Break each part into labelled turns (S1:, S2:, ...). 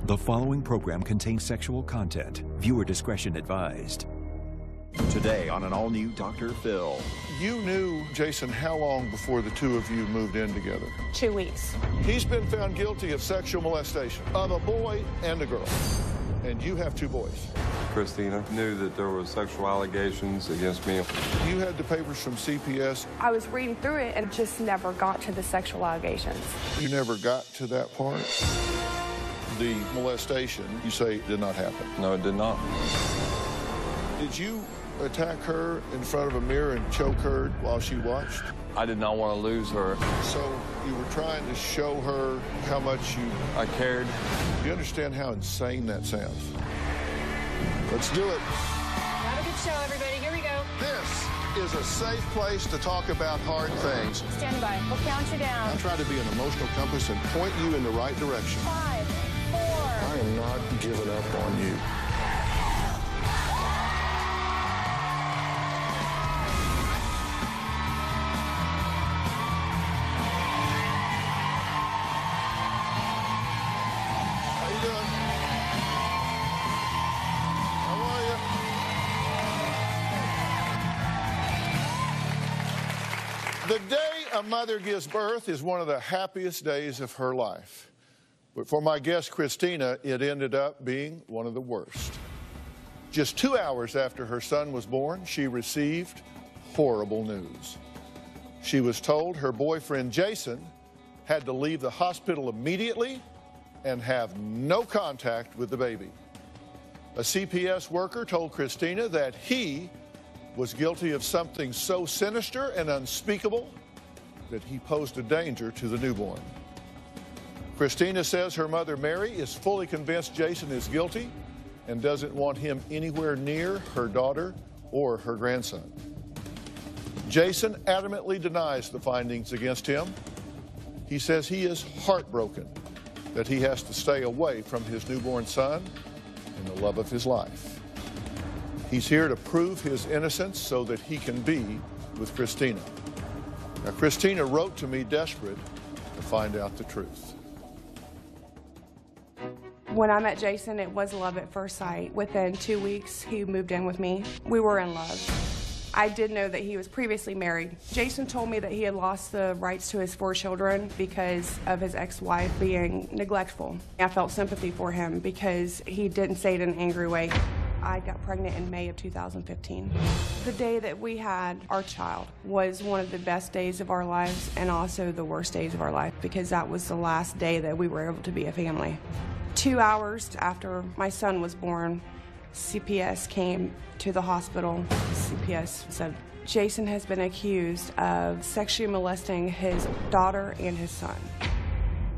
S1: The following program contains sexual content. Viewer discretion advised.
S2: Today on an all-new Dr. Phil.
S3: You knew Jason how long before the two of you moved in together?
S4: 2 weeks.
S3: He's been found guilty of sexual molestation of a boy and a girl. And you have 2 boys.
S5: Kristina knew that there were sexual allegations against me.
S3: You had the papers from CPS.
S4: I was reading through it and just never got to the sexual allegations.
S3: You never got to that part? The molestation, you say, did not happen.
S5: No, it did not.
S3: Did you attack her in front of a mirror and choke her while she watched?
S5: I did not want to lose her.
S3: So you were trying to show her how much
S5: I cared.
S3: Do you understand how insane that sounds? Let's do it.
S6: Have a good show, everybody. Here we go.
S3: This is a safe place to talk about hard things.
S6: Stand by. We'll count you down.
S3: I'll try to be an emotional compass and point you in the right direction.
S6: 5, 4.
S3: I am not giving up on you. How you doing? How are you? The day a mother gives birth is one of the happiest days of her life. But for my guest, Kristina, it ended up being one of the worst. Just 2 hours after her son was born, she received horrible news. She was told her boyfriend, Jason, had to leave the hospital immediately and have no contact with the baby. A CPS worker told Kristina that he was guilty of something so sinister and unspeakable that he posed a danger to the newborn. Kristina says her mother, Mary, is fully convinced Jason is guilty and doesn't want him anywhere near her daughter or her grandson. Jason adamantly denies the findings against him. He says he is heartbroken that he has to stay away from his newborn son and the love of his life. He's here to prove his innocence so that he can be with Kristina. Now, Kristina wrote to me desperate to find out the truth.
S4: When I met Jason, it was love at first sight. Within 2 weeks, he moved in with me. We were in love. I did know that he was previously married. Jason told me that he had lost the rights to his 4 children because of his ex-wife being neglectful. I felt sympathy for him because he didn't say it in an angry way. I got pregnant in May of 2015. The day that we had our child was one of the best days of our lives and also the worst days of our life because that was the last day that we were able to be a family. 2 hours after my son was born, CPS came to the hospital. CPS said, Jason has been accused of sexually molesting his daughter and his son.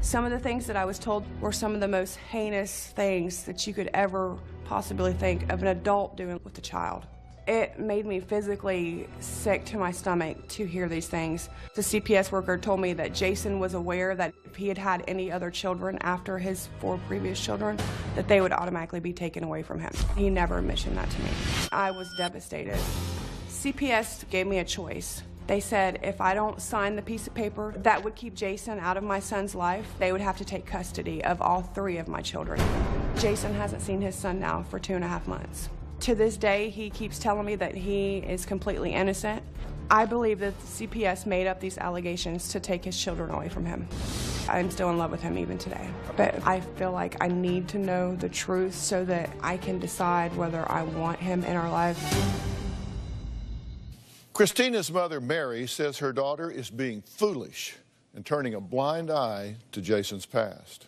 S4: Some of the things that I was told were some of the most heinous things that you could ever possibly think of an adult doing with a child. It made me physically sick to my stomach to hear these things. The CPS worker told me that Jason was aware that if he had had any other children after his 4 previous children, that they would automatically be taken away from him. He never mentioned that to me. I was devastated. CPS gave me a choice. They said if I don't sign the piece of paper that would keep Jason out of my son's life, they would have to take custody of all 3 of my children. Jason hasn't seen his son now for 2.5 months. To this day, he keeps telling me that he is completely innocent. I believe that the CPS made up these allegations to take his children away from him. I'm still in love with him even today. But I feel like I need to know the truth so that I can decide whether I want him in our lives.
S3: Kristina's mother, Mary, says her daughter is being foolish and turning a blind eye to Jason's past.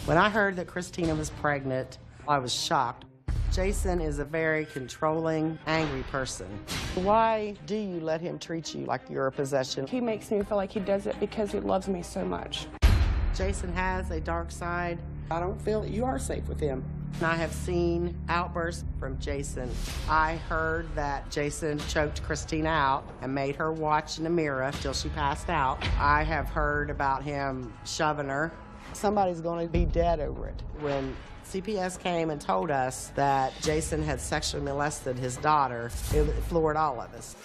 S7: When I heard that Kristina was pregnant, I was shocked. Jason is a very controlling, angry person. Why do you let him treat you like you're a possession?
S4: He makes me feel like he does it because he loves me so much.
S7: Jason has a dark side. I don't feel that you are safe with him. I have seen outbursts from Jason. I heard that Jason choked Kristina out and made her watch in the mirror till she passed out. I have heard about him shoving her. Somebody's going to be dead over it. When CPS came and told us that Jason had sexually molested his daughter, it floored all of us.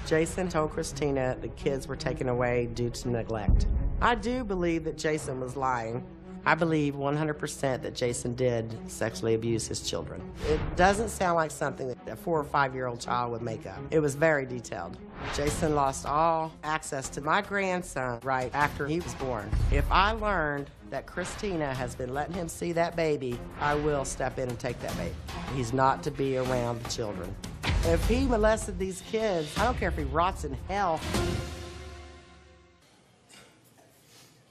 S7: Jason told Kristina the kids were taken away due to neglect. I do believe that Jason was lying. I believe 100% that Jason did sexually abuse his children. It doesn't sound like something that a 4 or 5-year-old child would make up. It was very detailed. Jason lost all access to my grandson right after he was born. If I learned that Kristina has been letting him see that baby, I will step in and take that baby. He's not to be around the children. If he molested these kids, I don't care if he rots in hell.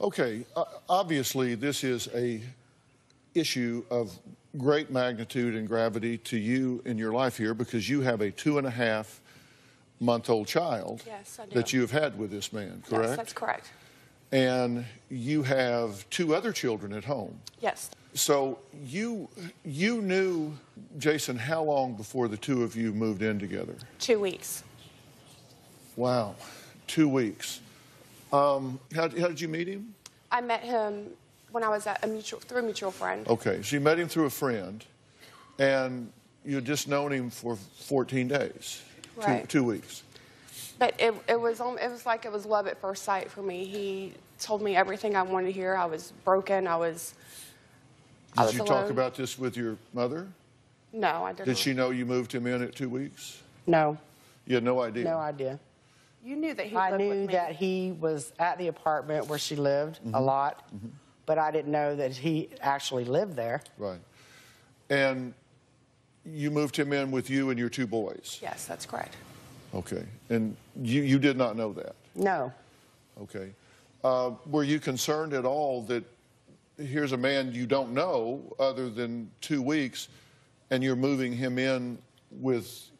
S3: Okay, obviously this is a issue of great magnitude and gravity to you in your life here because you have a 2.5-month-old child
S4: Yes, I do.
S3: that you have had with this man, correct?
S4: Yes, that's correct.
S3: And you have 2 other children at home.
S4: Yes.
S3: So you knew Jason how long before the 2 of you moved in together?
S4: 2 weeks.
S3: Wow, 2 weeks. How did you meet him?
S4: I met him when I was at through a mutual friend.
S3: Okay, so you met him through a friend, and you had just known him for 14 days,
S4: Right.
S3: 2 weeks.
S4: But it was like it was love at first sight for me. He told me everything I wanted to hear. I was broken. I was
S3: Did you talk
S4: alone.
S3: about this with your mother?
S4: No, I didn't.
S3: Did she know you moved him in at 2 weeks?
S7: No,
S3: You had no idea?
S7: no idea.
S4: You knew that he
S7: I
S4: lived with
S7: knew
S4: me.
S7: that he was at the apartment where she lived a lot, but I didn't know that he actually lived there.
S3: Right. And you moved him in with you and your 2 boys?
S4: Yes, that's correct.
S3: Okay. And you did not know that?
S7: No.
S3: Okay. Were you concerned at all that here's a man you don't know other than 2 weeks, and you're moving him in with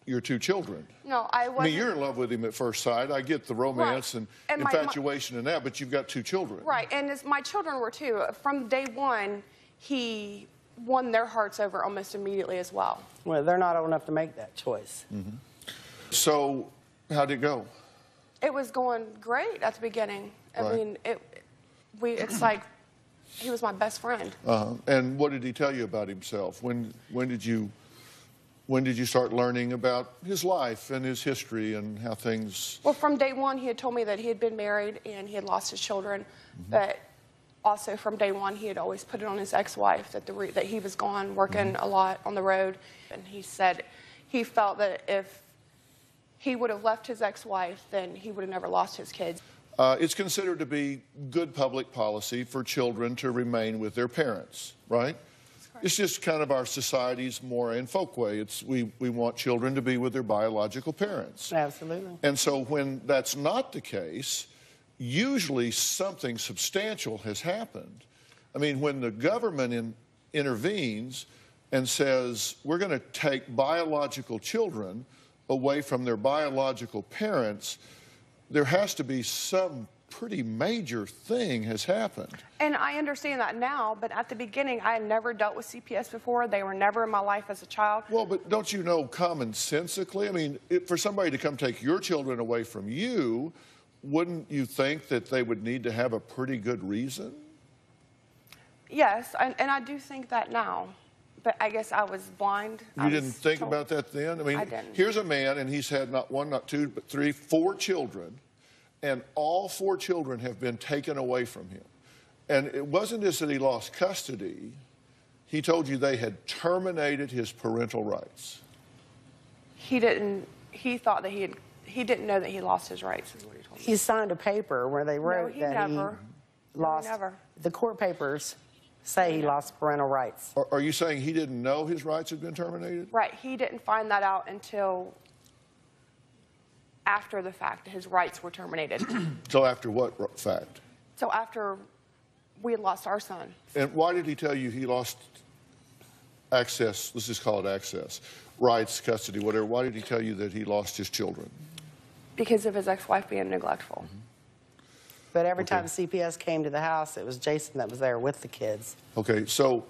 S3: your 2 children?
S4: No, I wasn't.
S3: I mean, you're in love with him at first sight. I get the romance
S4: Right.
S3: and
S4: And
S3: infatuation and that, but you've got 2 children.
S4: Right, and my children were too. From day one, he won their hearts over almost immediately as well.
S7: Well, they're not old enough to make that choice.
S3: So how'd it go?
S4: It was going great at the beginning. I
S3: Right.
S4: mean, it's like he was my best friend.
S3: And what did he tell you about himself? When did you start learning about his life and his history and how things?
S4: Well, from day one, he had told me that he had been married and he had lost his children, but also from day one, he had always put it on his ex-wife that he was gone working a lot on the road. And he said he felt that if he would have left his ex-wife, then he would have never lost his kids.
S3: It's considered to be good public policy for children to remain with their parents, right? It's just kind of our society's more in folk way. We want children to be with their biological parents.
S7: Absolutely.
S3: And so when that's not the case, usually something substantial has happened. I mean, when the government intervenes and says, we're going to take biological children away from their biological parents, there has to be some pretty major thing has happened.
S4: And I understand that now, but at the beginning, I had never dealt with CPS before. They were never in my life as a child.
S3: Well, but don't you know commonsensically? I mean, for somebody to come take your children away from you, wouldn't you think that they would need to have a pretty good reason?
S4: Yes, and I do think that now, but I guess I was blind.
S3: You didn't think about that then? I mean,
S4: I didn't.
S3: Here's a man, and he's had not 1, not 2, but 3, 4 children, and all 4 children have been taken away from him. And it wasn't just that he lost custody. He told you they had terminated his parental rights.
S4: He didn't. He thought that he didn't know that he lost his rights. Is what he told me.
S7: He signed a paper where they wrote
S4: he
S7: that
S4: never.
S7: he lost.
S4: Never.
S7: The court papers say he lost parental rights.
S3: Are you saying he didn't know his rights had been terminated?
S4: Right. He didn't find that out until after the fact that his rights were terminated.
S3: So after what fact?
S4: So after we had lost our son.
S3: And why did he tell you he lost access, let's just call it access, rights, custody, whatever? Why did he tell you that he lost his children?
S4: Because of his ex-wife being neglectful.
S7: But every time CPS came to the house, it was Jason that was there with the kids.
S3: Okay, so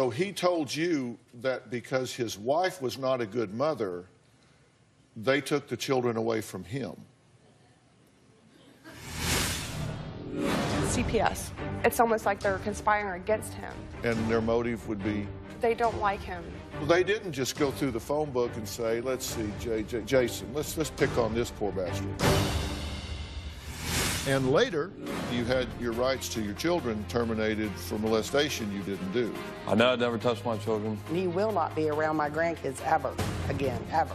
S3: he told you that because his wife was not a good mother, they took the children away from him.
S4: CPS. It's almost like they're conspiring against him.
S3: And their motive would be?
S4: They don't like him.
S3: They didn't just go through the phone book and say, let's see, Jason, let's pick on this poor bastard. And later, you had your rights to your children terminated for molestation you didn't do.
S5: I know I'd never touched my children.
S7: He will not be around my grandkids ever again, ever.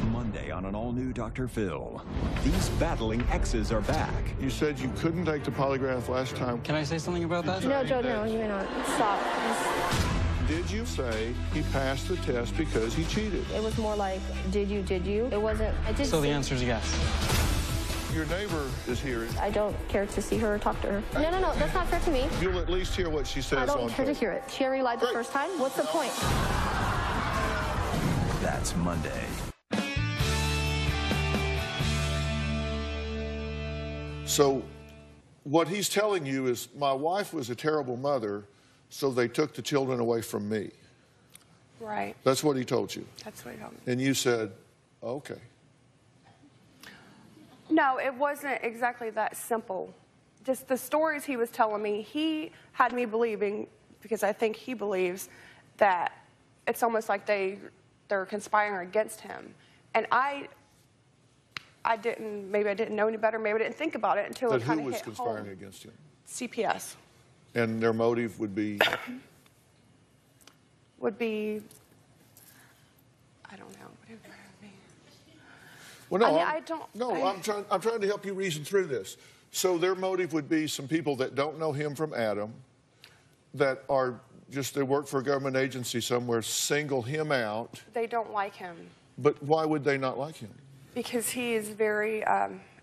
S1: Monday on an all-new Dr. Phil. These battling exes are back.
S3: You said you couldn't take the polygraph last time.
S8: Can I say something about that?
S6: No, Joe, no, you may not. Stop.
S3: Did you say he passed the test because he cheated?
S6: It was more like, did you? It wasn't, I did.
S8: So the answer is yes.
S3: Your neighbor is here.
S6: I don't care to see her or talk to her. No, that's not fair to me.
S3: You'll at least hear what she says
S6: I
S3: on
S6: don't care to
S3: tape.
S6: hear it. She already lied the
S3: Great.
S6: first time. What's the point?
S1: That's Monday.
S3: So what he's telling you is, my wife was a terrible mother, so they took the children away from me.
S4: Right.
S3: That's what he told you.
S4: That's what he told me.
S3: And you said, okay.
S4: No, it wasn't exactly that simple. Just the stories he was telling me, he had me believing, because I think he believes, that it's almost like they're conspiring against him. And I didn't, maybe I didn't know any better, maybe I didn't think about it until it kind of hit home.
S3: Who was conspiring against him?
S4: CPS.
S3: And their motive would be?
S4: Would be, I don't know.
S3: Well, no,
S4: I mean, I don't.
S3: No, I'm trying to help you reason through this. So their motive would be some people that don't know him from Adam, that are just, they work for a government agency somewhere, single him out.
S4: They don't like him.
S3: But why would they not like him?
S4: Because he is very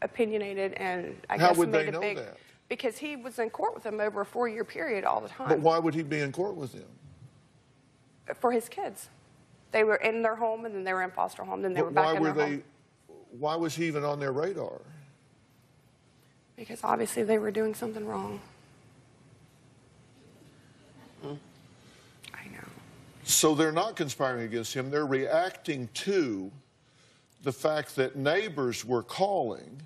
S4: opinionated, and I
S3: How
S4: guess
S3: would
S4: made
S3: they
S4: a
S3: know
S4: big.
S3: that?
S4: Because he was in court with them over a 4-year period all the time.
S3: But why would he be in court with them?
S4: For his kids. They were in their home, and then they were in foster home, then they were back in their home.
S3: Why was he even on their radar?
S4: Because obviously they were doing something wrong. I know.
S3: So they're not conspiring against him. They're reacting to the fact that neighbors were calling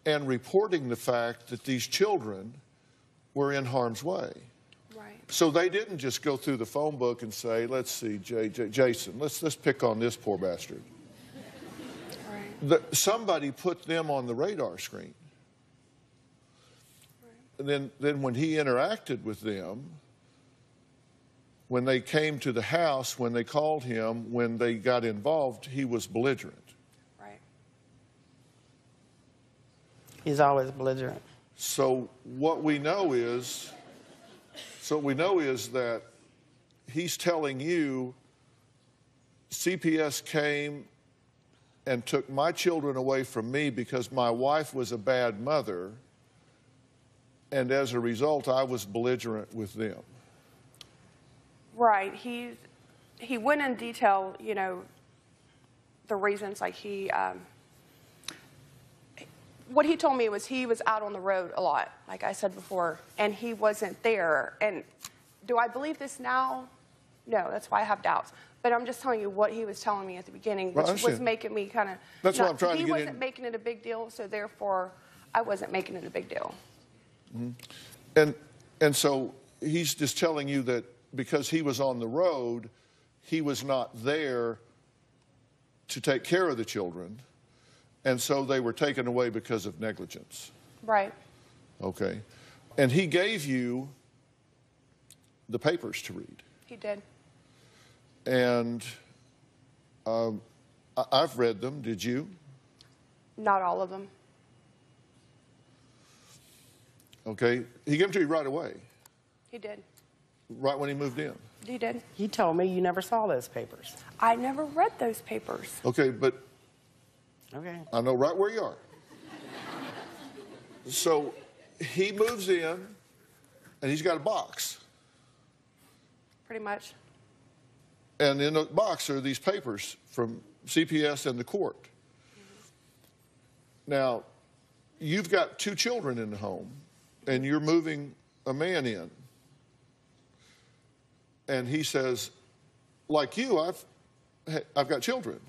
S3: and reporting the fact that these children were in harm's way.
S4: Right.
S3: So they didn't just go through the phone book and say, let's see, Jason, let's pick on this poor bastard.
S4: Right.
S3: Somebody put them on the radar screen. Right. And then when he interacted with them, when they came to the house, when they called him, when they got involved, he was belligerent.
S4: Right.
S7: He's always belligerent.
S3: So what we know is that he's telling you, CPS came and took my children away from me because my wife was a bad mother, and as a result, I was belligerent with them.
S4: Right. He went in detail, you know, the reasons, like what he told me was he was out on the road a lot, like I said before, and he wasn't there. And do I believe this now? No, that's why I have doubts. But I'm just telling you what he was telling me at the beginning, which was making me kind of...
S3: That's what I'm trying to get in.
S4: He wasn't making it a big deal, so therefore I wasn't making it a big deal.
S3: Mm-hmm. And so he's just telling you that because he was on the road, he was not there to take care of the children, and so they were taken away because of negligence.
S4: Right.
S3: Okay. And he gave you the papers to read.
S4: He did.
S3: And I've read them. Did you?
S4: Not all of them.
S3: Okay. He gave them to you right away.
S4: He did.
S3: Right when he moved in.
S4: He did.
S7: He told me you never saw those papers.
S4: I never read those papers.
S3: Okay, but
S7: Okay.
S3: I know right where you are. So he moves in, and he's got a box.
S4: Pretty much.
S3: And in the box are these papers from CPS and the court. Mm-hmm. Now, you've got 2 children in the home, and you're moving a man in. And he says, like you, I've got children.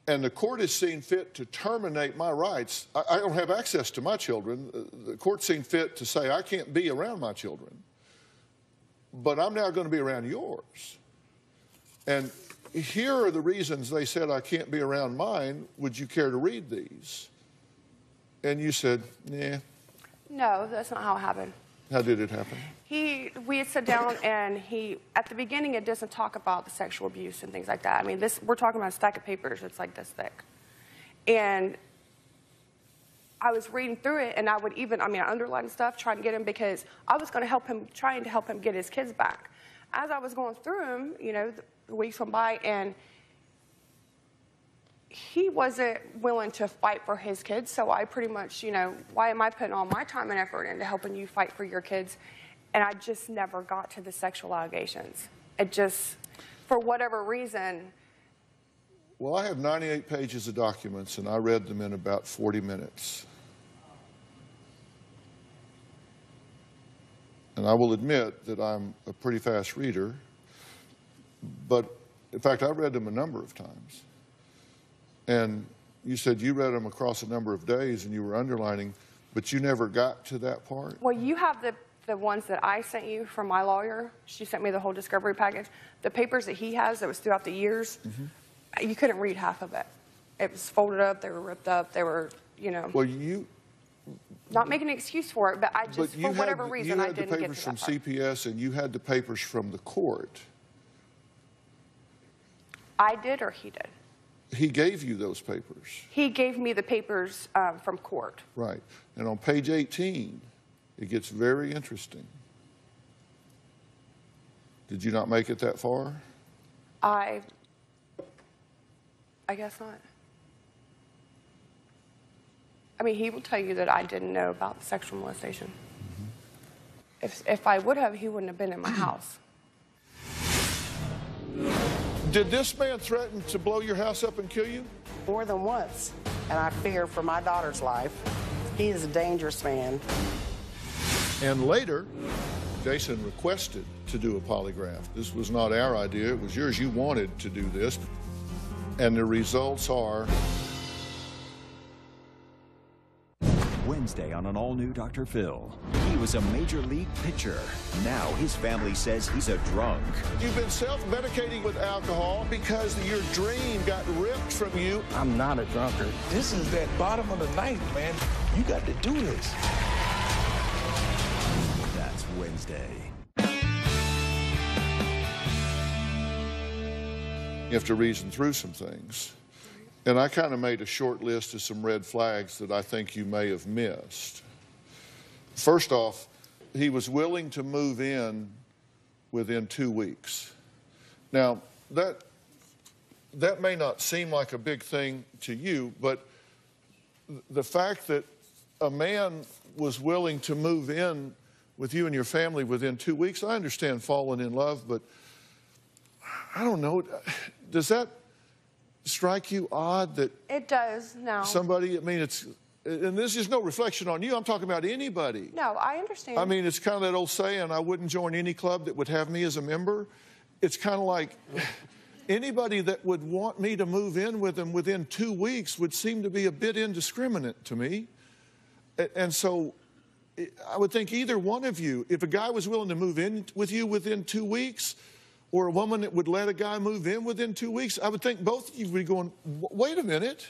S3: And the court has seen fit to terminate my rights. I don't have access to my children. The court's seen fit to say I can't be around my children. But I'm now going to be around yours. And here are the reasons they said I can't be around mine. Would you care to read these? And you said, nah.
S4: No, that's not how it happened.
S3: How did it happen?
S4: We had sat down, and at the beginning, it doesn't talk about the sexual abuse and things like that. I mean, we're talking about a stack of papers that's like this thick. And I was reading through it, and I underlined stuff, trying to get him, because I was going to help him, trying to help him get his kids back. As I was going through them, you know, the weeks went by, and he wasn't willing to fight for his kids, so I pretty much, you know, why am I putting all my time and effort into helping you fight for your kids? And I just never got to the sexual allegations. It just, for whatever reason.
S3: Well, I have 98 pages of documents, and I read them in about 40 minutes. And I will admit that I'm a pretty fast reader, but in fact, I read them a number of times. And you said you read them across a number of days and you were underlining, but you never got to that part?
S4: Well, you have the ones that I sent you from my lawyer. She sent me the whole discovery package. The papers that he has that was throughout the years, you couldn't read half of it. It was folded up, they were ripped up, they were, you know.
S3: Well, you...
S4: Not making an excuse for it, but I just, for whatever reason, I didn't get to that part.
S3: You had the papers from CPS and you had the papers from the court.
S4: I did, or he did?
S3: He gave you those papers.
S4: He gave me the papers from court.
S3: Right. And on page 18, it gets very interesting. Did you not make it that far?
S4: I guess not. I mean, he will tell you that I didn't know about the sexual molestation. If I would have, he wouldn't have been in my house.
S3: Did this man threaten to blow your house up and kill you?
S7: More than once, and I fear for my daughter's life. He is a dangerous man.
S3: And later, Jason requested to do a polygraph. This was not our idea, it was yours. You wanted to do this. And the results are...
S1: Wednesday on an all-new Dr. Phil. He was a major league pitcher. Now his family says he's a drunk.
S3: You've been self-medicating with alcohol because your dream got ripped from you.
S8: I'm not a drunkard. This is that bottom of the ninth, man. You got to do this.
S1: That's Wednesday.
S3: You have to reason through some things. And I kind of made a short list of some red flags that I think you may have missed. First off, he was willing to move in within 2 weeks. Now, that may not seem like a big thing to you, but the fact that a man was willing to move in with you and your family within 2 weeks, I understand falling in love, but I don't know, does that strike you odd that...
S4: It does, no.
S3: Somebody, I mean, it's... And this is no reflection on you. I'm talking about anybody.
S4: No, I understand.
S3: I mean, it's kind of that old saying, I wouldn't join any club that would have me as a member. It's kind of like anybody that would want me to move in with them within 2 weeks would seem to be a bit indiscriminate to me. And so I would think either one of you, if a guy was willing to move in with you within 2 weeks, or a woman that would let a guy move in within 2 weeks, I would think both of you would be going, wait a minute.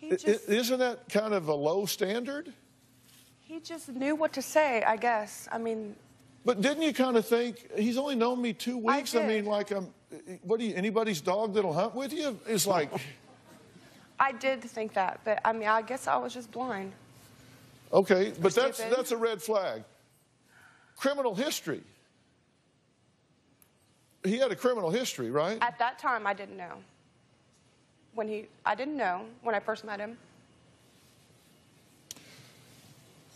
S3: Isn't that kind of a low standard?
S4: He just knew what to say, I guess. I mean...
S3: But didn't you kind of think, he's only known me 2 weeks? I mean, like, what are you, anybody's dog that'll hunt with you? It's like...
S4: I did think that, but I mean, I guess I was just blind.
S3: Okay, but that's a red flag. Criminal history. He had a criminal history, right?
S4: At that time, I didn't know. I didn't know when I first met him.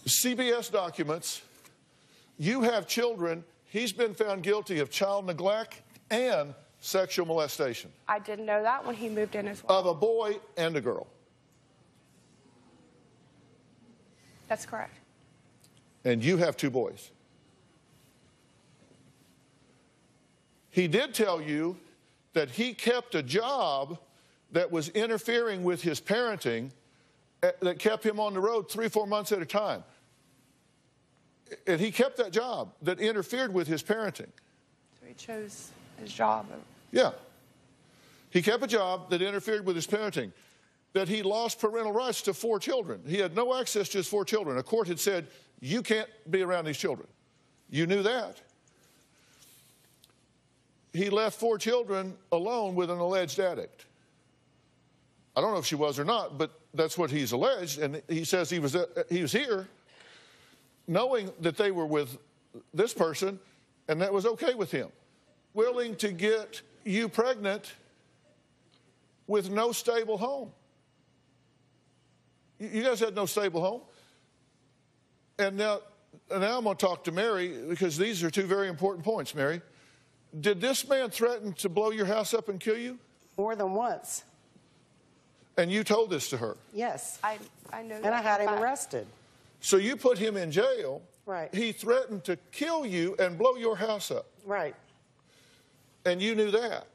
S3: CBS documents, you have children. He's been found guilty of child neglect and sexual molestation.
S4: I didn't know that when he moved in as well.
S3: Of a boy and a girl.
S4: That's correct.
S3: And you have 2 boys. He did tell you that he kept a job that was interfering with his parenting, that kept him on the road 3 or 4 months at a time. And he kept that job that interfered with his parenting.
S4: So he chose his job.
S3: Yeah. He kept a job that interfered with his parenting, that he lost parental rights to 4 children. He had no access to his 4 children. A court had said, you can't be around these children. You knew that. He left 4 children alone with an alleged addict. I don't know if she was or not, but that's what he's alleged. And he says he was here knowing that they were with this person, and that was okay with him. Willing to get you pregnant with no stable home. You guys had no stable home. And now I'm going to talk to Mary, because these are 2 very important points, Mary. Did this man threaten to blow your house up and kill you?
S7: More than once.
S3: And you told this to her?
S7: Yes.
S4: I know that.
S7: And I had him arrested.
S3: So you put him in jail.
S7: Right.
S3: He threatened to kill you and blow your house up.
S7: Right.
S3: And you knew that.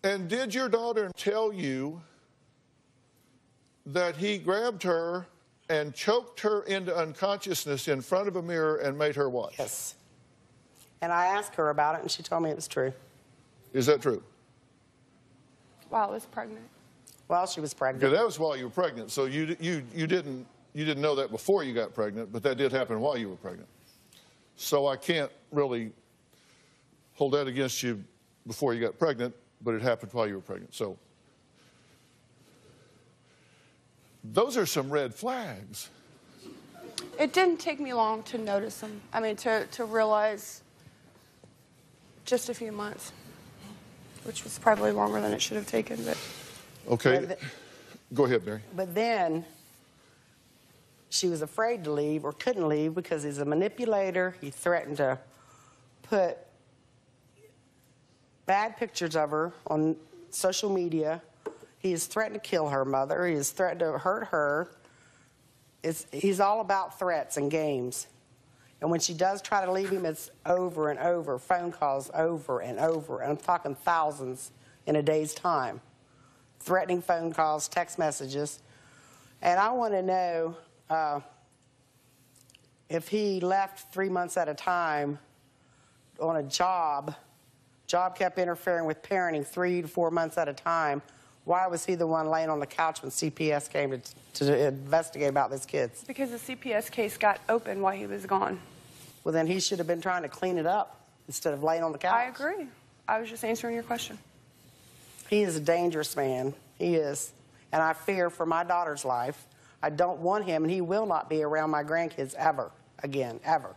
S3: And did your daughter tell you that he grabbed her and choked her into unconsciousness in front of a mirror and made her watch?
S7: Yes. And I asked her about it, and she told me it was true.
S3: Is that true?
S4: While I was pregnant.
S7: Well, she was pregnant.
S3: Yeah, that was while you were pregnant. So you didn't know that before you got pregnant, but that did happen while you were pregnant. So I can't really hold that against you before you got pregnant, but it happened while you were pregnant. So those are some red flags.
S4: It didn't take me long to notice them. I mean, to realize just a few months, which was probably longer than it should have taken, but...
S3: Okay. Go ahead, Mary.
S7: But then she was afraid to leave or couldn't leave because he's a manipulator. He threatened to put bad pictures of her on social media. He has threatened to kill her mother. He has threatened to hurt her. He's all about threats and games. And when she does try to leave him, it's over and over, phone calls over and over. And I'm talking thousands in a day's time. Threatening phone calls, text messages. And I want to know if he left 3 months at a time on a job kept interfering with parenting 3 to 4 months at a time, why was he the one laying on the couch when CPS came to investigate about these kids?
S4: Because the CPS case got open while he was gone.
S7: Well, then he should have been trying to clean it up instead of laying on the couch.
S4: I agree. I was just answering your question.
S7: He is a dangerous man. He is. And I fear for my daughter's life. I don't want him, and he will not be around my grandkids ever again, ever.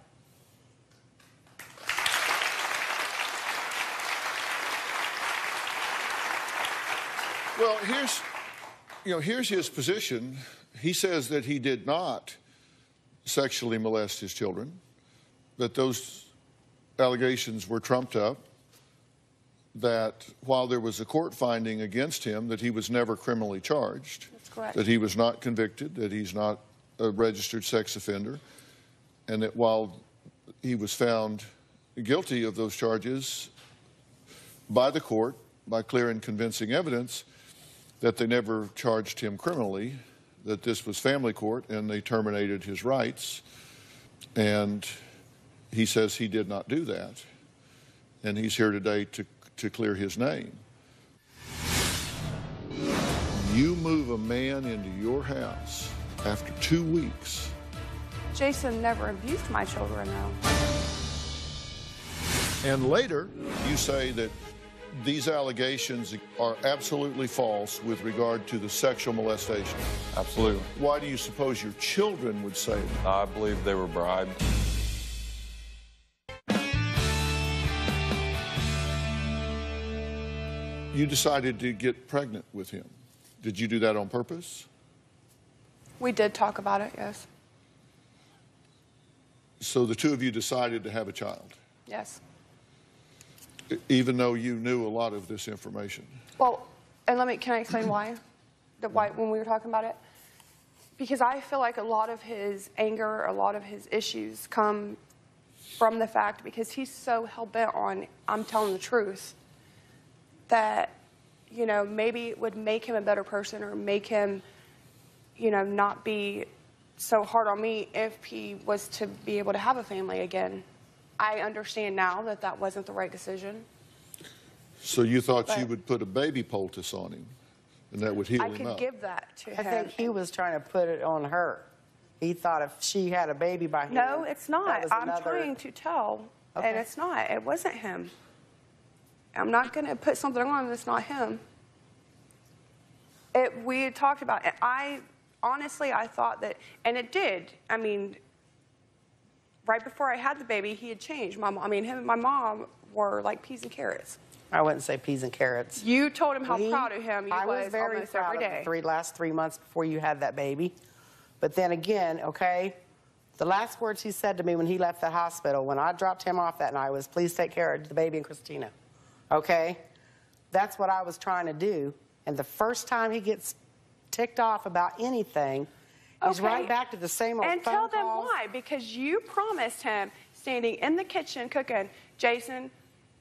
S3: Well, here's his position. He says that he did not sexually molest his children, that those allegations were trumped up, that while there was a court finding against him, that he was never criminally charged.
S4: That's correct.
S3: That he was not convicted, that he's not a registered sex offender, and that while he was found guilty of those charges by the court, by clear and convincing evidence, that they never charged him criminally, that this was family court and they terminated his rights. And he says he did not do that. And he's here today to clear his name. You move a man into your house after 2 weeks.
S4: Jason never abused my children, though.
S3: And later, you say that these allegations are absolutely false with regard to the sexual molestation.
S5: Absolutely.
S3: Why do you suppose your children would say that?
S5: I believe they were bribed.
S3: You decided to get pregnant with him. Did you do that on purpose?
S4: We did talk about it, yes.
S3: So the two of you decided to have a child,
S4: Yes.
S3: even though you knew a lot of this information.
S4: Well, and can I explain why? Why when we were talking about it? Because I feel like a lot of his anger, a lot of his issues come from the fact because he's so hell-bent on, I'm telling the truth, that, maybe it would make him a better person or make him, not be so hard on me if he was to be able to have a family again. I understand now that that wasn't the right decision.
S3: So you thought you would put a baby poultice on him, and that would heal him up?
S4: I could give that to him.
S7: I think he was trying to put it on her. He thought if she had a baby by him.
S4: No, it's not. I'm
S7: another...
S4: trying to tell,
S7: okay.
S4: and it's not. It wasn't him. I'm not going to put something on that's not him. We had talked about it. Honestly, I thought that, and it did. I mean, right before I had the baby, he had changed. Him and my mom were like peas and carrots.
S7: I wouldn't say peas and carrots.
S4: You told him how proud of him you
S7: was very
S4: almost
S7: proud
S4: every day.
S7: Of the last 3 months before you had that baby. But then again, okay, the last words he said to me when he left the hospital, when I dropped him off that night, was, please take care of the baby and Kristina. Okay? That's what I was trying to do. And the first time he gets ticked off about anything, he's right back to the same old phone calls.
S4: And tell them why. Because you promised him, standing in the kitchen cooking, Jason,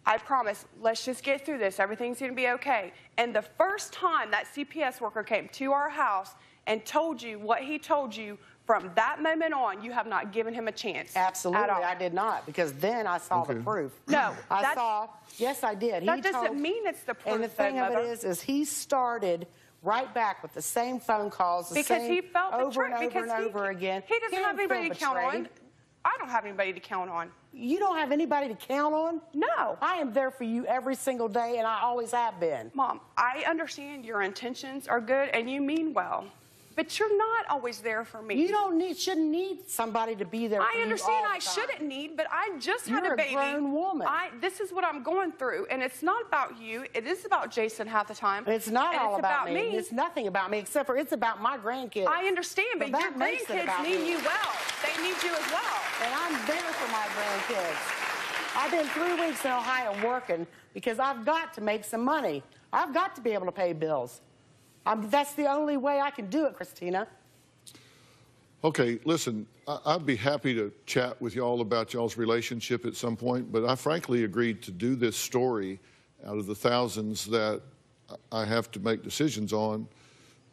S4: I promise, let's just get through this. Everything's going to be okay. And the first time that CPS worker came to our house and told you what he told you, from that moment on, you have not given him a chance.
S7: Absolutely, I did not, because then I saw the proof.
S4: No,
S7: I saw. Yes, I did.
S4: That doesn't mean it's the proof.
S7: And the thing of it is he started right back with the same phone calls, the
S4: because
S7: same
S4: he felt
S7: over and
S4: betrayed.
S7: over and over again.
S4: He doesn't have anybody to count on. I don't have anybody to count on.
S7: You don't have anybody to count on?
S4: No.
S7: I am there for you every single day, and I always have been.
S4: Mom, I understand your intentions are good, and you mean well. But you're not always there for me.
S7: You shouldn't need somebody to be there for you.
S4: I understand
S7: all
S4: I
S7: the time.
S4: shouldn't need, but I just had a baby.
S7: You're a grown woman.
S4: This is what I'm going through, and it's not about you. It is about Jason half the time.
S7: It's not all about me. It's nothing about me, except for it's about my grandkids.
S4: I understand, but your grandkids need you well. They need you as well.
S7: And I'm there for my grandkids. I've been 3 weeks in Ohio working because I've got to make some money. I've got to be able to pay bills. That's the only way I can do it, Kristina.
S3: Okay, listen, I'd be happy to chat with y'all about y'all's relationship at some point, but I frankly agreed to do this story out of the thousands that I have to make decisions on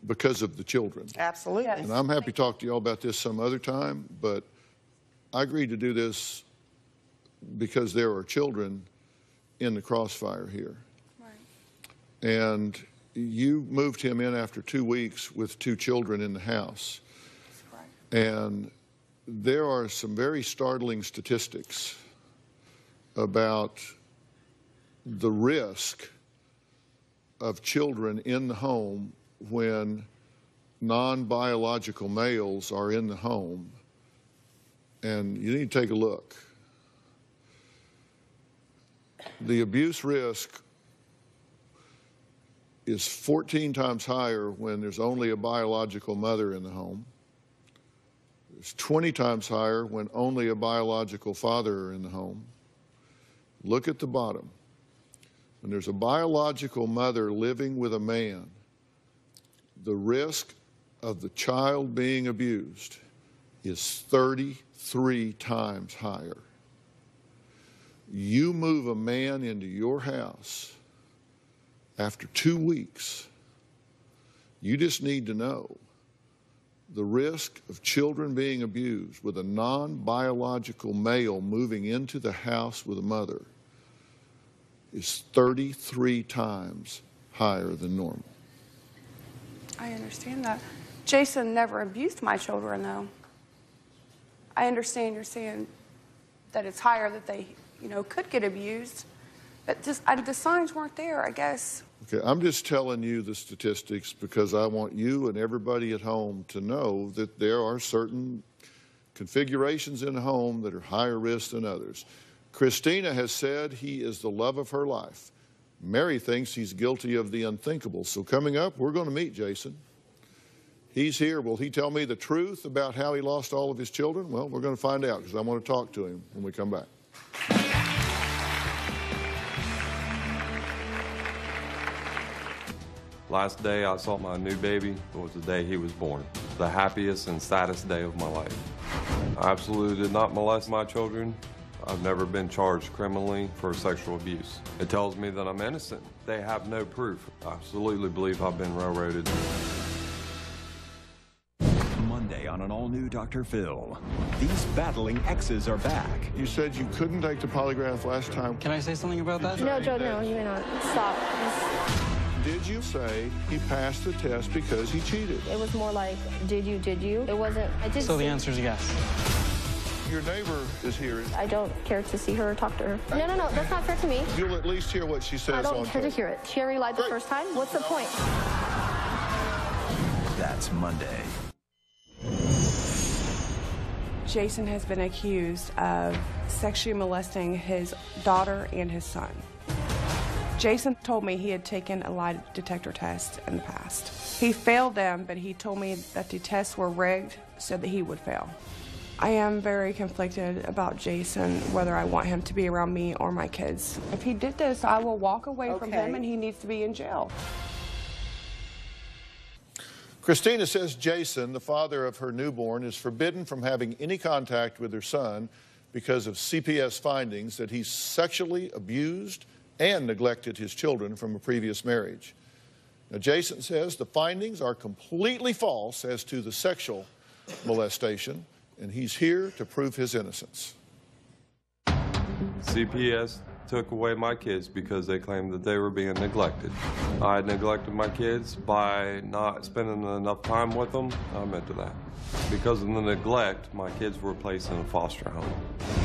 S3: because of the children.
S7: Absolutely. Yes.
S3: And I'm happy to talk to y'all about this some other time, but I agreed to do this because there are children in the crossfire here.
S4: Right.
S3: And you moved him in after 2 weeks with 2 children in the house. That's right. And there are some very startling statistics about the risk of children in the home when non-biological males are in the home. And you need to take a look. The abuse risk is 14 times higher when there's only a biological mother in the home. It's 20 times higher when only a biological father are in the home. Look at the bottom. When there's a biological mother living with a man, the risk of the child being abused is 33 times higher. You move a man into your house after 2 weeks, you just need to know the risk of children being abused with a non-biological male moving into the house with a mother is 33 times higher than normal.
S4: I understand that. Jason never abused my children, though. I understand you're saying that it's higher, that they, could get abused. But just, the signs weren't there, I guess.
S3: Okay, I'm just telling you the statistics because I want you and everybody at home to know that there are certain configurations in the home that are higher risk than others. Kristina has said he is the love of her life. Mary thinks he's guilty of the unthinkable. So coming up, we're going to meet Jason. He's here. Will he tell me the truth about how he lost all of his children? Well, we're going to find out because I want to talk to him when we come back.
S5: Last day I saw my new baby was the day he was born. The happiest and saddest day of my life. I absolutely did not molest my children. I've never been charged criminally for sexual abuse. It tells me that I'm innocent. They have no proof. I absolutely believe I've been railroaded.
S1: Monday on an all-new Dr. Phil. These battling exes are back.
S3: You said you couldn't take the polygraph last time.
S9: Can I say something about that?
S6: No, Joe, no, you may not. Stop.
S3: Did you say he passed the test because he cheated?
S6: It was more like, did you? It wasn't, I did.
S9: So the answer is yes.
S3: Your neighbor is here.
S6: I don't care to see her or talk to her. No, that's not fair to me.
S3: You'll at least hear what she says
S6: I don't
S3: on
S6: care to
S3: tape.
S6: hear it. She already lied the
S3: Great.
S6: first time. What's the point?
S1: That's Monday.
S4: Jason has been accused of sexually molesting his daughter and his son. Jason told me he had taken a lie detector test in the past. He failed them, but he told me that the tests were rigged so that he would fail. I am very conflicted about Jason, whether I want him to be around me or my kids. If he did this, I will walk away from him and he needs to be in jail.
S3: Kristina says Jason, the father of her newborn, is forbidden from having any contact with her son because of CPS findings that he sexually abused and neglected his children from a previous marriage. Now, Jason says the findings are completely false as to the sexual molestation, and he's here to prove his innocence.
S5: CPS took away my kids because they claimed that they were being neglected. I had neglected my kids by not spending enough time with them. I admit to that. Because of the neglect, my kids were placed in a foster home.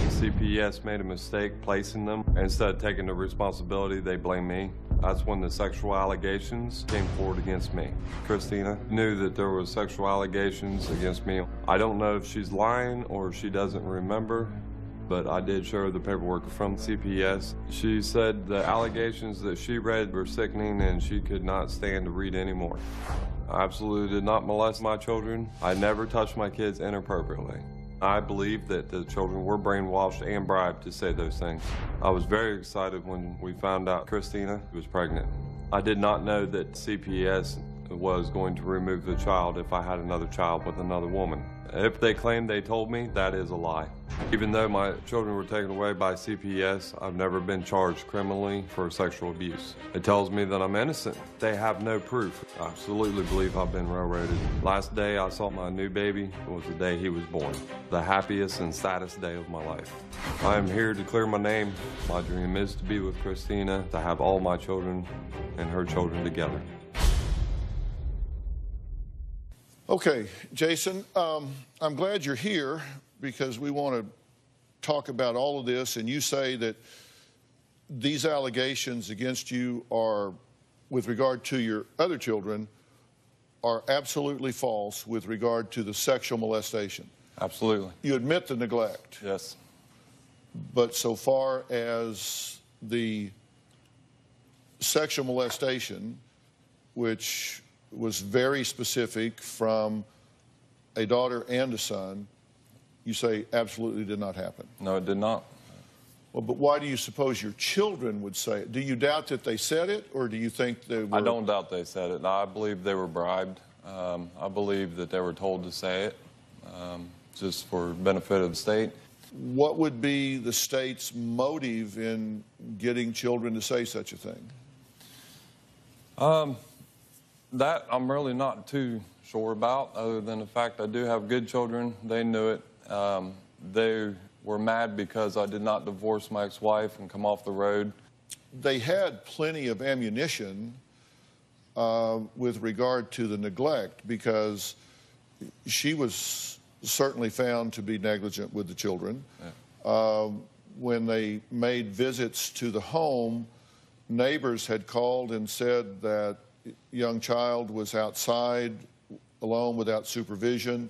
S5: CPS made a mistake placing them. Instead of taking the responsibility, they blamed me. That's when the sexual allegations came forward against me. Kristina knew that there were sexual allegations against me. I don't know if she's lying or if she doesn't remember, but I did show her the paperwork from CPS. She said the allegations that she read were sickening and she could not stand to read anymore. I absolutely did not molest my children. I never touched my kids inappropriately. I believe that the children were brainwashed and bribed to say those things. I was very excited when we found out Kristina was pregnant. I did not know that CPS was going to remove the child if I had another child with another woman. If they claim they told me, that is a lie. Even though my children were taken away by CPS, I've never been charged criminally for sexual abuse. It tells me that I'm innocent. They have no proof. I absolutely believe I've been railroaded. Last day I saw my new baby was the day he was born. The happiest and saddest day of my life. I am here to clear my name. My dream is to be with Kristina, to have all my children and her children together.
S3: Okay, Jason, I'm glad you're here because we want to talk about all of this, and you say that these allegations against you are, with regard to your other children, are absolutely false with regard to the sexual molestation.
S5: Absolutely.
S3: You admit the neglect.
S5: Yes.
S3: But so far as the sexual molestation, which was very specific from a daughter and a son, you say absolutely did not happen.
S5: No, it did not.
S3: Well, but why do you suppose your children would say it? Do you doubt that they said it, or do you think they were...
S5: I don't doubt they said it. I believe they were bribed. I believe that they were told to say it just for benefit of the state.
S3: What would be the state's motive in getting children to say such a thing?
S5: That I'm really not too sure about, other than the fact I do have good children. They knew it. They were mad because I did not divorce my ex-wife and come off the road.
S3: They had plenty of ammunition with regard to the neglect, because she was certainly found to be negligent with the children. Yeah. When they made visits to the home, neighbors had called and said that young child was outside alone without supervision.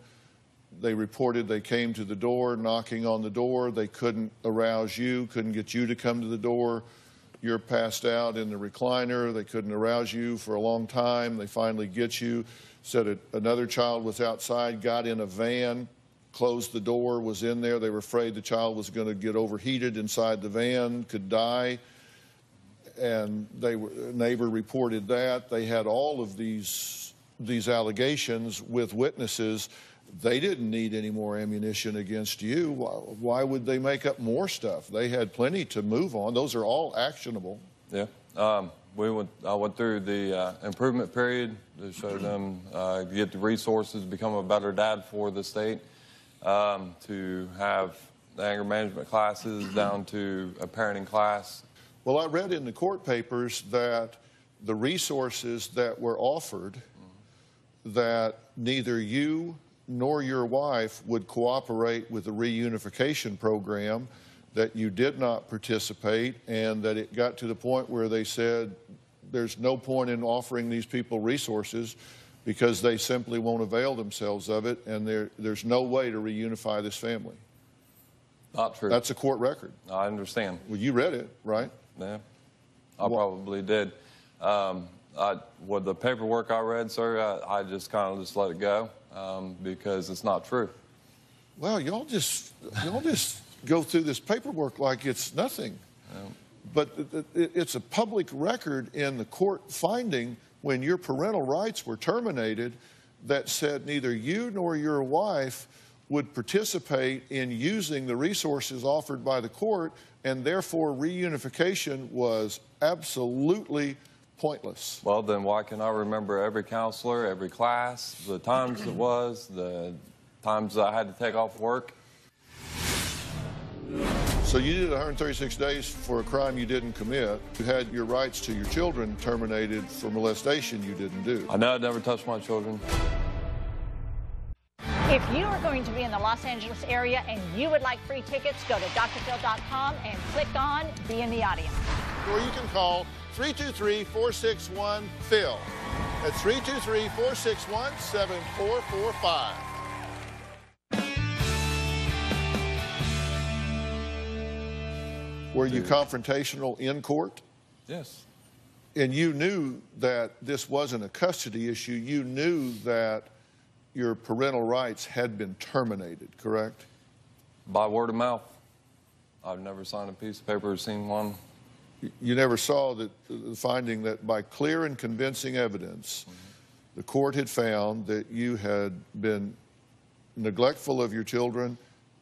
S3: They reported they came to the door, knocking on the door. They couldn't arouse you, couldn't get you to come to the door. You're passed out in the recliner. They couldn't arouse you for a long time. They finally get you. Said another child was outside, got in a van, closed the door, was in there. They were afraid the child was going to get overheated inside the van, could die. And a neighbor reported that. They had all of these allegations with witnesses. They didn't need any more ammunition against you. Why would they make up more stuff? They had plenty to move on. Those are all actionable.
S5: Yeah. I went through the improvement period to show them, get the resources, become a better dad for the state, to have the anger management classes down to a parenting class.
S3: Well, I read in the court papers that the resources that were offered, that neither you nor your wife would cooperate with the reunification program, that you did not participate, and that it got to the point where they said there's no point in offering these people resources because they simply won't avail themselves of it, and there's no way to reunify this family.
S5: Not true.
S3: That's a court record.
S5: I understand.
S3: Well, you read it, right?
S5: Yeah, I probably did. With the paperwork I read, sir, I just kind of just let it go because it's not true.
S3: Well, y'all just go through this paperwork like it's nothing. But it's a public record in the court finding when your parental rights were terminated that said neither you nor your wife would participate in using the resources offered by the court, and therefore reunification was absolutely pointless.
S5: Well, then why can I remember every counselor, every class, the times it was, the times I had to take off work?
S3: So you did 136 days for a crime you didn't commit. You had your rights to your children terminated for molestation you didn't do.
S5: I know I'd never touched my children.
S9: If you are going to be in the Los Angeles area and you would like free tickets, go to drphil.com and click on Be in the Audience.
S3: Or you can call 323-461-PHIL. That's 323-461-7445. Were you confrontational in court?
S5: Yes.
S3: And you knew that this wasn't a custody issue. You knew that your parental rights had been terminated, correct?
S5: By word of mouth. I've never signed a piece of paper or seen one.
S3: You never saw the finding that by clear and convincing evidence, the court had found that you had been neglectful of your children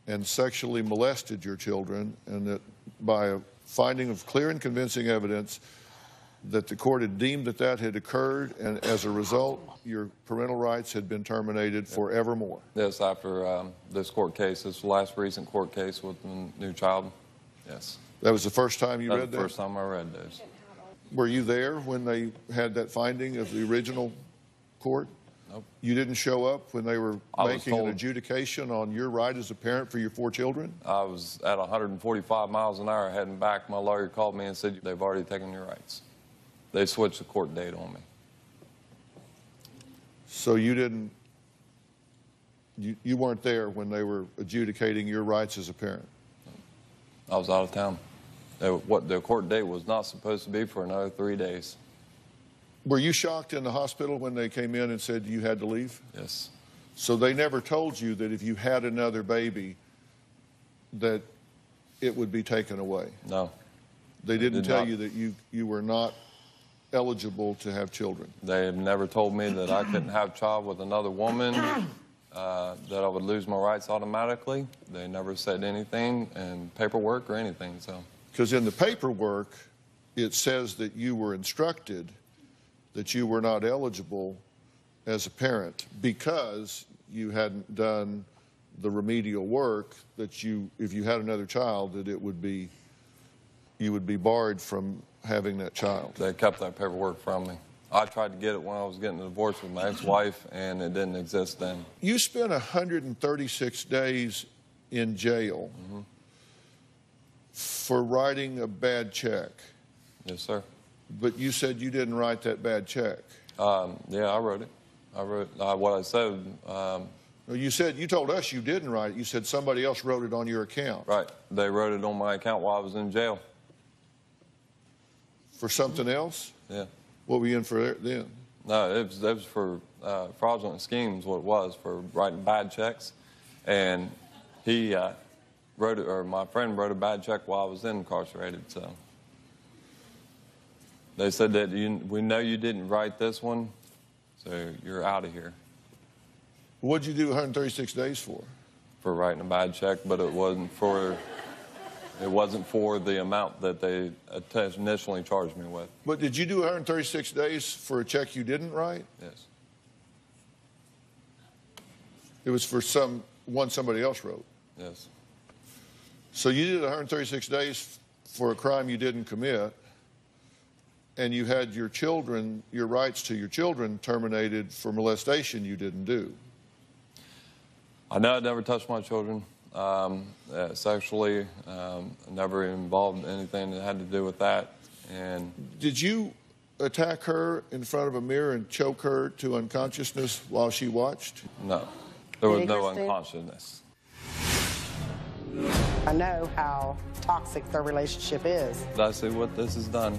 S3: and sexually molested your children, and that by a finding of clear and convincing evidence that the court had deemed that that had occurred, and as a result, your parental rights had been terminated forevermore.
S5: Yes, after this court case, this last recent court case with the new child, yes.
S3: That was the first time you read that?
S5: That was the first time I read those.
S3: Were you there when they had that finding of the original court?
S5: Nope.
S3: You didn't show up when they were making an adjudication on your right as a parent for your 4 children?
S5: I was at 145 miles an hour heading back. My lawyer called me and said, they've already taken your rights. They switched the court date on me.
S3: So you didn't, you weren't there when they were adjudicating your rights as a parent?
S5: I was out of town. What the court date was not supposed to be for another 3 days.
S3: Were you shocked in the hospital when they came in and said you had to leave?
S5: Yes.
S3: So they never told you that if you had another baby, that it would be taken away?
S5: No.
S3: They didn't tell you that you were not eligible to have children?
S5: They have never told me that I couldn't have a child with another woman, that I would lose my rights automatically. They never said anything in paperwork or anything, so.
S3: Because in the paperwork, it says that you were instructed that you were not eligible as a parent because you hadn't done the remedial work, that you, if you had another child, that it would be, you would be barred from having that child.
S5: They kept that paperwork from me. I tried to get it when I was getting a divorce with my ex-wife, and it didn't exist then.
S3: You spent 136 days in jail for writing a bad check.
S5: Yes, sir.
S3: But you said you didn't write that bad check.
S5: Yeah, I wrote it. I wrote what I said.
S3: You told us you didn't write it. You said somebody else wrote it on your account.
S5: Right. They wrote it on my account while I was in jail.
S3: For something else?
S5: Yeah.
S3: What were you in for then?
S5: No, it was for fraudulent schemes, what it was, for writing bad checks. And he wrote it, or my friend wrote a bad check while I was incarcerated, so. They said that we know you didn't write this one, so you're out of here.
S3: What'd you do 136 days for?
S5: For writing a bad check, but it wasn't for It wasn't for the amount that they initially charged me with.
S3: But did you do 136 days for a check you didn't write?
S5: Yes.
S3: It was for one somebody else wrote.
S5: Yes.
S3: So you did 136 days for a crime you didn't commit, and you had your rights to your children terminated for molestation you didn't do.
S5: I know I never touched my children sexually, never involved in anything that had to do with that. And
S3: did you attack her in front of a mirror and choke her to unconsciousness while she watched?
S5: No, there was no
S7: Kristina?
S5: unconsciousness.
S7: I know how toxic their relationship is.
S5: Did I see what this has done?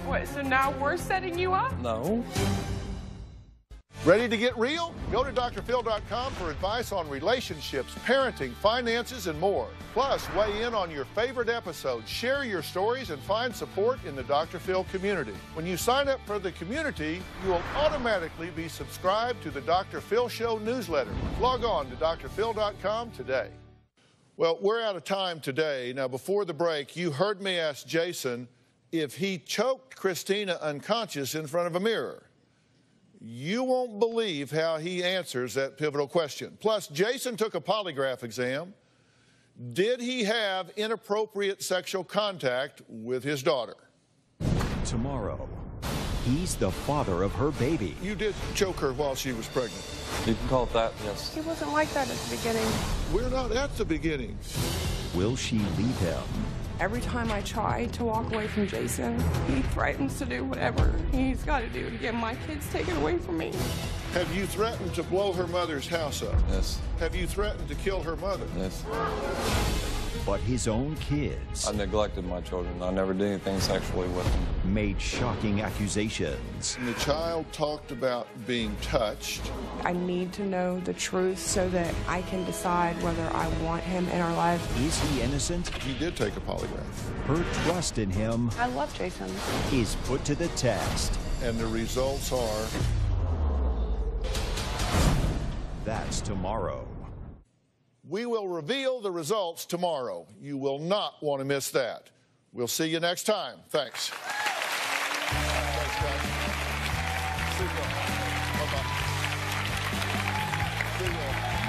S4: What, so now we're setting you up?
S5: No.
S3: Ready to get real? Go to drphil.com for advice on relationships, parenting, finances, and more. Plus, weigh in on your favorite episodes, share your stories, and find support in the Dr. Phil community. When you sign up for the community, you will automatically be subscribed to the Dr. Phil Show newsletter. Log on to drphil.com today. Well, we're out of time today. Now, before the break, you heard me ask Jason if he choked Kristina unconscious in front of a mirror. You won't believe how he answers that pivotal question. Plus, Jason took a polygraph exam. Did he have inappropriate sexual contact with his daughter?
S1: Tomorrow, he's the father of her baby.
S3: You did choke her while she was pregnant.
S5: You can call it that, yes.
S4: He wasn't like that at the beginning.
S3: We're not at the beginning.
S1: Will she leave him?
S4: Every time I try to walk away from Jason, he threatens to do whatever he's got to do to get my kids taken away from me.
S3: Have you threatened to blow her mother's house up?
S5: Yes.
S3: Have you threatened to kill her mother?
S5: Yes.
S1: But his own kids
S5: I neglected my children. I never did anything sexually with them.
S1: made shocking accusations.
S3: And the child talked about being touched.
S4: I need to know the truth so that I can decide whether I want him in our lives.
S1: Is he innocent?
S3: He did take a polygraph.
S1: Her trust in him
S4: I love Jason.
S1: is put to the test.
S3: And the results are...
S1: That's tomorrow.
S3: We will reveal the results tomorrow. You will not want to miss that. We'll see you next time. Thanks. Thanks, guys. See you. Bye-bye. See you.